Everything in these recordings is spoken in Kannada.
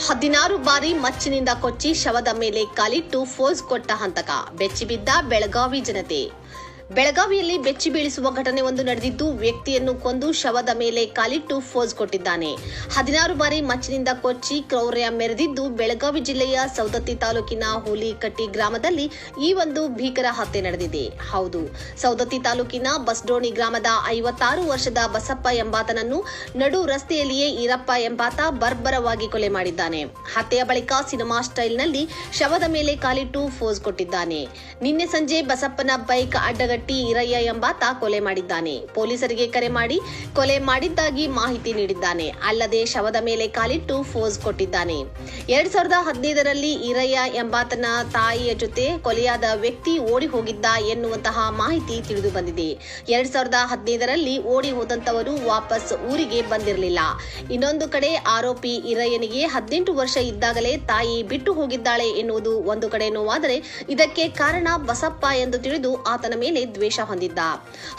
16 ಬಾರಿ ಮಚ್ಚಿನಿಂದ ಕೊಚ್ಚಿ ಶವದ ಮೇಲೆ ಕಾಲಿಟ್ಟು ಫೋಸ್ ಕೊಟ್ಟ ಹಂತಕ ಬೆಚ್ಚಿಬಿದ್ದ ಬೆಳಗಾವಿ ಜನತೆ. ಬೆಳಗಾವಿಯಲ್ಲಿ ಬೆಚ್ಚಿ ಬೀಳಿಸುವ ಘಟನೆ ಒಂದು ನಡೆದಿದ್ದು, ವ್ಯಕ್ತಿಯನ್ನು ಕೊಂದು ಶವದ ಮೇಲೆ ಕಾಲಿಟ್ಟು ಫೋಸ್ ಕೊಟ್ಟಿದ್ದಾನೆ. 16 ಬಾರಿ ಮಚ್ಚಿನಿಂದ ಕೊಚ್ಚಿ ಕ್ರೌರ್ಯ ಮೆರೆದಿದ್ದು ಬೆಳಗಾವಿ ಜಿಲ್ಲೆಯ ಸೌದತ್ತಿ ತಾಲೂಕಿನ ಹುಲಿಕಟ್ಟಿ ಗ್ರಾಮದಲ್ಲಿ ಈ ಒಂದು ಭೀಕರ ಹತ್ಯೆ ನಡೆದಿದೆ. ಹೌದು, ಸೌದತ್ತಿ ತಾಲೂಕಿನ ಬಸ್ಡೋಣಿ ಗ್ರಾಮದ 56 ವರ್ಷದ ಬಸಪ್ಪ ಎಂಬಾತನನ್ನು ನಡು ರಸ್ತೆಯಲ್ಲಿಯೇ ಈರಪ್ಪ ಎಂಬಾತ ಬರ್ಬರವಾಗಿ ಕೊಲೆ ಮಾಡಿದ್ದಾನೆ. ಹತ್ಯೆಯ ಬಳಿಕ ಸಿನಿಮಾ ಸ್ಟೈಲ್ನಲ್ಲಿ ಶವದ ಮೇಲೆ ಕಾಲಿಟ್ಟು ಫೋಸ್ ಕೊಟ್ಟಿದ್ದಾನೆ. ನಿನ್ನೆ ಸಂಜೆ ಬಸಪ್ಪನ ಬೈಕ್ ಅಡ್ಡಗಟ್ಟಿ ಈರಯ್ಯ ಎಂಬಾತ ಕೊಲೆ ಮಾಡಿದ್ದಾನೆ. ಪೊಲೀಸರಿಗೆ ಕರೆ ಮಾಡಿ ಕೊಲೆ ಮಾಡಿದ್ದಾಗಿ ಮಾಹಿತಿ ನೀಡಿದ್ದಾನೆ. ಅಲ್ಲದೆ ಶವದ ಮೇಲೆ ಕಾಲಿಟ್ಟು ಫೋಸ್ ಕೊಟ್ಟಿದ್ದಾನೆ. 2015ರಲ್ಲಿ ಈರಯ್ಯ ಎಂಬಾತನ ತಾಯಿಯ ಜೊತೆ ಕೊಲೆಯಾದ ವ್ಯಕ್ತಿ ಓಡಿ ಹೋಗಿದ್ದ ಎನ್ನುವಂತಹ ಮಾಹಿತಿ ತಿಳಿದು ಬಂದಿದೆ. 2015ರಲ್ಲಿ ಓಡಿ ಹೋದಂತವರು ವಾಪಸ್ ಊರಿಗೆ ಬಂದಿರಲಿಲ್ಲ. ಇನ್ನೊಂದು ಕಡೆ ಆರೋಪಿ ಈರಯ್ಯನಿಗೆ 18 ವರ್ಷ ಇದ್ದಾಗಲೇ ತಾಯಿ ಬಿಟ್ಟು ಹೋಗಿದ್ದಾಳೆ ಎನ್ನುವುದು ಒಂದು ಕಡೆ ನೋವಾದರೆ, ಇದಕ್ಕೆ ಕಾರಣ ಬಸಪ್ಪ ಎಂದು ತಿಳಿದು ಆತನ ಮೇಲೆ ದ್ವೇಷ ಹೊಂದಿದ್ದ.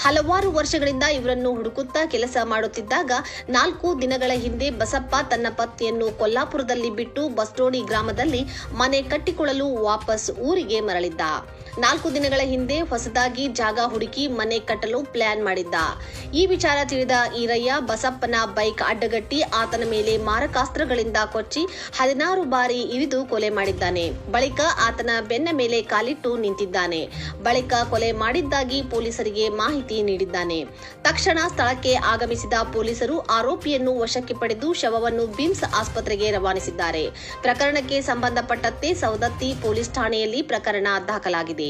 ಹಲವಾರು ವರ್ಷಗಳಿಂದ ಇವರನ್ನು ಹುಡುಕುತ್ತಾ ಕೆಲಸ ಮಾಡುತ್ತಿದ್ದಾಗ 4 ದಿನಗಳ ಹಿಂದೆ ಬಸಪ್ಪ ತನ್ನ ಪತ್ನಿಯನ್ನು ಕೊಲ್ಲಾಪುರದಲ್ಲಿ ಬಿಟ್ಟು ಬಸ್ಡೋಣಿ ಗ್ರಾಮದಲ್ಲಿ ಮನೆ ಕಟ್ಟಿಕೊಳ್ಳಲು ವಾಪಸ್ ಊರಿಗೆ ಮರಳಿದ್ದ. 4 ದಿನಗಳ ಹಿಂದೆ ಹೊಸದಾಗಿ ಜಾಗ ಹುಡುಕಿ ಮನೆ ಕಟ್ಟಲು ಪ್ಲಾನ್ ಮಾಡಿದ್ದ. ಈ ವಿಚಾರ ತಿಳಿದ ಈರಯ್ಯ ಬಸಪ್ಪನ ಬೈಕ್ ಅಡ್ಡಗಟ್ಟಿ ಆತನ ಮೇಲೆ ಮಾರಕಾಸ್ತ್ರಗಳಿಂದ ಕೊಚ್ಚಿ 16 ಬಾರಿ ಇರಿದು ಕೊಲೆ ಮಾಡಿದ್ದಾನೆ. ಬಳಿಕ ಆತನ ಬೆನ್ನ ಮೇಲೆ ಕಾಲಿಟ್ಟು ನಿಂತಿದ್ದಾನೆ. ಬಳಿಕ ಕೊಲೆ ಮಾಡಿದ್ದಾಗಿ ಪೊಲೀಸರಿಗೆ ಮಾಹಿತಿ ನೀಡಿದ್ದಾನೆ. ತಕ್ಷಣ ಸ್ಥಳಕ್ಕೆ ಆಗಮಿಸಿದ ಪೊಲೀಸರು ಆರೋಪಿಯನ್ನು ವಶಕ್ಕೆ ಪಡೆದು ಶವವನ್ನು ಬಿಮ್ಸ್ ಆಸ್ಪತ್ರೆಗೆ ರವಾನಿಸಿದ್ದಾರೆ. ಪ್ರಕರಣಕ್ಕೆ ಸಂಬಂಧಪಟ್ಟಂತೆ ಸೌದತ್ತಿ ಪೊಲೀಸ್ ಠಾಣೆಯಲ್ಲಿ ಪ್ರಕರಣ ದಾಖಲಾಗಿದೆ.